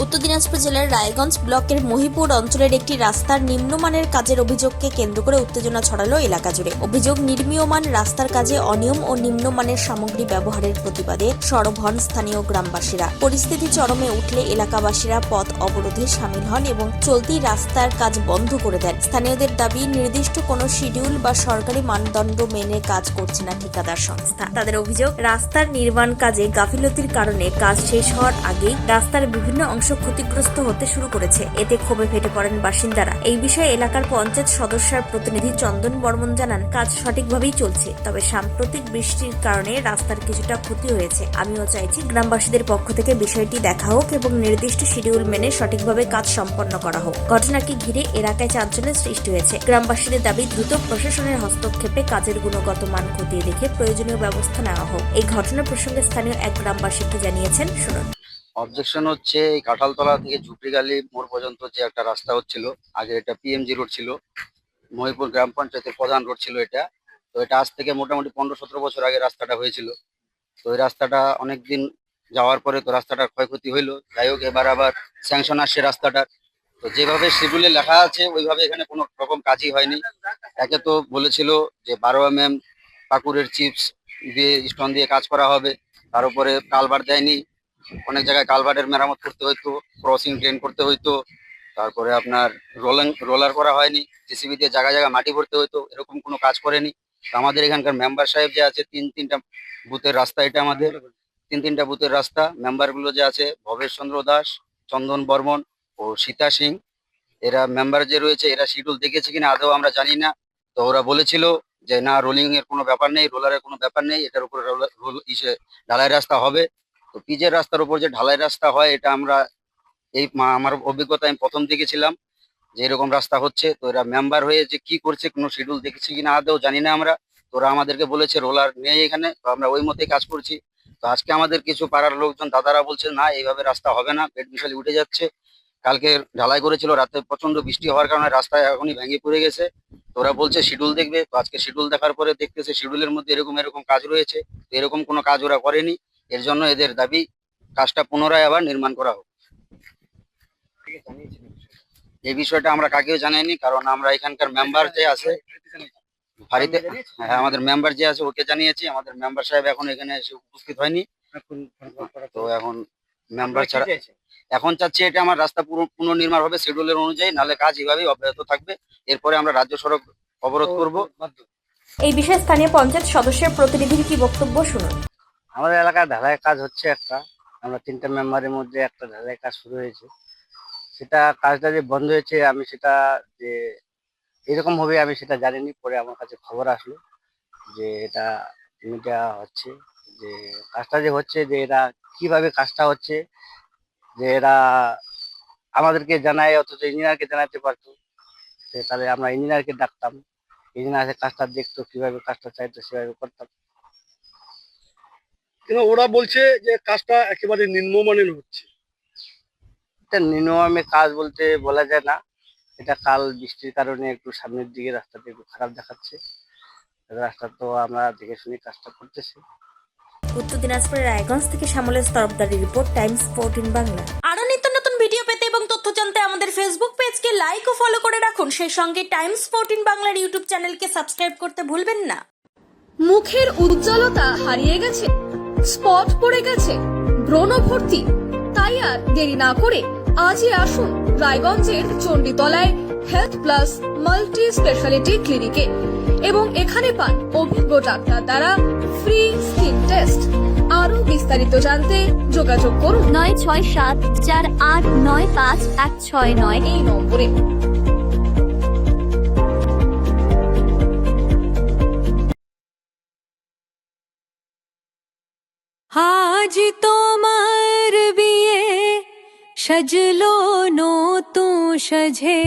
উত্তর দিনাজপুর জেলার রায়গঞ্জ ব্লকের মহিপুর অঞ্চলের একটি রাস্তার নিম্নমানের কাজের অভিযোগকে কেন্দ্র করে উত্তেজনা ছড়ালো এলাকা জুড়ে। অভিযোগ, নির্মীয়মান রাস্তার কাজে অনিয়ম ও নিম্নমানের সামগ্রী ব্যবহারের প্রতিবাদে সরব হন স্থানীয় গ্রামবাসীরা। পরিস্থিতি চরমে উঠলে এলাকাবাসীরা পথ অবরোধে সামিল হন এবং চলতি রাস্তার কাজ বন্ধ করে দেন। স্থানীয়দের দাবি, নির্দিষ্ট কোনো শিডিউল বা সরকারি মানদণ্ড মেনে কাজ করছে না ঠিকাদার সংস্থা। তাদের অভিযোগ, রাস্তার নির্মাণ কাজে গাফিলতির কারণে কাজ শেষ হওয়ার আগেই রাস্তার বিভিন্ন অংশ ক্ষতিগ্রস্ত হতে শুরু করেছে। এতে ক্ষোভে ফেটে পড়েন বাসিন্দারা। এই বিষয়ে এলাকার পঞ্চায়েত সদস্যের প্রতিনিধি চন্দন বর্মন জানান, কাজ সঠিকভাবেই চলছে, তবে সাম্প্রতিক বৃষ্টির কারণে রাস্তার কিছুটা ক্ষতি হয়েছে। আমিও চাইছি গ্রামবাসীদের পক্ষ থেকে বিষয়টি দেখা হোক এবং নির্দিষ্ট শিডিউল মেনে সঠিকভাবে কাজ সম্পন্ন করা হোক। ঘটনাকে ঘিরে এলাকায় চাঞ্চল্যের সৃষ্টি হয়েছে। গ্রামবাসীদের দাবি, দ্রুত প্রশাসনের হস্তক্ষেপে কাজের গুণগত মান খতিয়ে দেখে প্রয়োজনীয় ব্যবস্থা নেওয়া হোক। এই ঘটনা প্রসঙ্গে স্থানীয় এক গ্রামবাসী কি জানিয়েছেন, শুনুন। অবজেকশন হচ্ছে, এই কাঁঠালতলা থেকে ঝুপড়িগালি মোড় পর্যন্ত যে একটা রাস্তা হচ্ছিল, আগে এটা পিএমজি রোড ছিল, মহিপুর গ্রাম পঞ্চায়েতের প্রধান রোড ছিল এটা। তো এটা আজ থেকে মোটামুটি 15-17 বছর আগে রাস্তাটা হয়েছিল। তো এই রাস্তাটা অনেকদিন যাওয়ার পরে তো রাস্তাটার ক্ষয়ক্ষতি হইলো। যাই হোক, এবার আবার স্যাংশন আসছে রাস্তাটার। তো যেভাবে শিডিউলে লেখা আছে ওইভাবে এখানে কোনো রকম কাজই হয়নি। একে তো বলেছিল যে 12 mm পাকুড়ের চিপস দিয়ে স্টোন দিয়ে কাজ করা হবে, তার উপরে কালভার দেয়নি। অনেক জায়গায় কালভার্টের মেরামত করতে হইতো, ক্রসিং ড্রেন করতে হইতো, তারপরে আপনার রোলার করা হয়নি, জেসিবি দিয়ে জায়গায় জায়গায় মাটি ভরতে হইতো, এরকম কোনো কাজ করেনি। তো আমাদের এখানকার মেম্বার সাহেব যে আছে, তিনটা বুথের রাস্তা, এটা আমাদের তিনটা বুথের রাস্তা। মেম্বারগুলো যে আছে, ভবেশ চন্দ্র দাস, চন্দন বর্মন ও সীতা সিং, এরা মেম্বার যে রয়েছে, এরা শিডিউল দেখেছে কিনা আদৌ আমরা জানি না। তো ওরা বলেছিল যে না, রোলিং এর কোনো ব্যাপার নেই, রোলারের কোনো ব্যাপার নেই, এটার উপরে ঢালাই রাস্তা হবে। তো পিচের রাস্তার উপর যে ঢালাই রাস্তা হয়, এটা আমরা আমার অভিজ্ঞতা, আমি প্রথম দেখেছিলাম যে এরকম রাস্তা হচ্ছে। তো এরা মেম্বার হয়ে যে কি করছে, কোনো শিডিউল দেখেছি কিনা আদৌ জানি না আমরা। তো ওরা আমাদেরকে বলেছে রোলার নেই এখানে, তো আমরা ওই মতেই কাজ করছি। তো আজকে আমাদের কিছু পাড়ার লোকজন দাদারা বলছে না, এইভাবে রাস্তা হবে না, পেট বিশালি উঠে যাচ্ছে। কালকে ঢালাই করেছিল, রাতে প্রচন্ড বৃষ্টি হওয়ার কারণে রাস্তায় এখনই ভেঙে পড়ে গেছে। তো ওরা বলছে শিডিউল দেখবে। তো আজকে শিডিউল দেখার পরে দেখতেছে শিডিউলের মধ্যে এরকম এরকম কাজ রয়েছে। তো এরকম কোনো কাজ ওরা করেনি। এর জন্য এদের দাবি, কাজটা পুনরায় আবার নির্মাণ করা হোক। এই বিষয়টা আমরা কাকেও জানাইনি, কারণ আমরা এখানকার মেম্বার যে আছে ফাঁড়িতে, হ্যাঁ, আমাদের মেম্বার যে আছে ওকে জানিয়েছি। আমাদের মেম্বার সাহেব এখন এখানে এসে উপস্থিত হয়নি। তো এখন মেম্বার ছাড়া এখন চাচ্ছি এটা আমার রাস্তা পুনর্নির্মাণ হবে শিডিউলের অনুযায়ী, নাহলে কাজ এভাবেই অব্যাহত থাকবে। এরপরে আমরা রাজ্য সড়ক অবরোধ করব। এই বিষয়ে স্থানীয় পঞ্চায়েত সদস্যের প্রতিনিধির কি বক্তব্য, শুনুন। আমাদের এলাকায় ঢালাই কাজ হচ্ছে একটা, আমরা 3টা মেম্বারের মধ্যে একটা ঢালাই কাজ শুরু হয়েছে। সেটা কাজটা যে বন্ধ হয়েছে, আমি সেটা যে এরকম হবে আমি সেটা জানিনি। পরে আমার কাছে খবর আসলো যে এটা মিডিয়া হচ্ছে, যে কাজটা যে হচ্ছে, যে এরা কিভাবে কাজটা হচ্ছে, যে এরা আমাদেরকে জানায়, অথচ ইঞ্জিনিয়ারকে জানাতে পারতো। তাহলে আমরা ইঞ্জিনিয়ারকে ডাকতাম, ইঞ্জিনিয়ার কাজটা দেখতো, কিভাবে কাজটা চাইতো সেভাবে করতাম। কিন্তু ওরা বলছে যে কাজটা একেবারে নিম্নমানের হচ্ছে। এটা নিম্নমানে কাজ বলতে বলা যায় না। এটা কাল বৃষ্টির কারণে একটু সামনের দিকে রাস্তাটা একটু খারাপ দেখাচ্ছে। রাস্তা তো আমরা দেখে শুনে কাজটা করতেছি। উত্তর দিনাজপুরের রায়গঞ্জ থেকে শ্যামলের তরফদারি রিপোর্ট, টাইমস 14 বাংলা। আরো নিত্য নতুন ভিডিও পেতে এবং তথ্য জানতে আমাদের ফেসবুক পেজকে লাইক ও ফলো করে রাখুন। সেই সঙ্গে টাইমস 14 বাংলার ইউটিউব চ্যানেলকে সাবস্ক্রাইব করতে ভুলবেন না। মুখের উজ্জ্বলতা হারিয়ে গেছে, স্পট পড়ে গেছে, ব্রণ ভর্তি, তাই আর দেরি না করে আজই আসুন রায়গঞ্জের চণ্ডীতলায় হেলথ প্লাস মাল্টি স্পেশালিটি ক্লিনিকে এবং এখানে পান অভিজ্ঞ ডাক্তার দ্বারা ফ্রি স্কিন টেস্ট। আরো বিস্তারিত জানতে যোগাযোগ করুন 9674895169 এই নম্বরে। আজ তোমার বিয়ে সাজলো নতুন সাজে।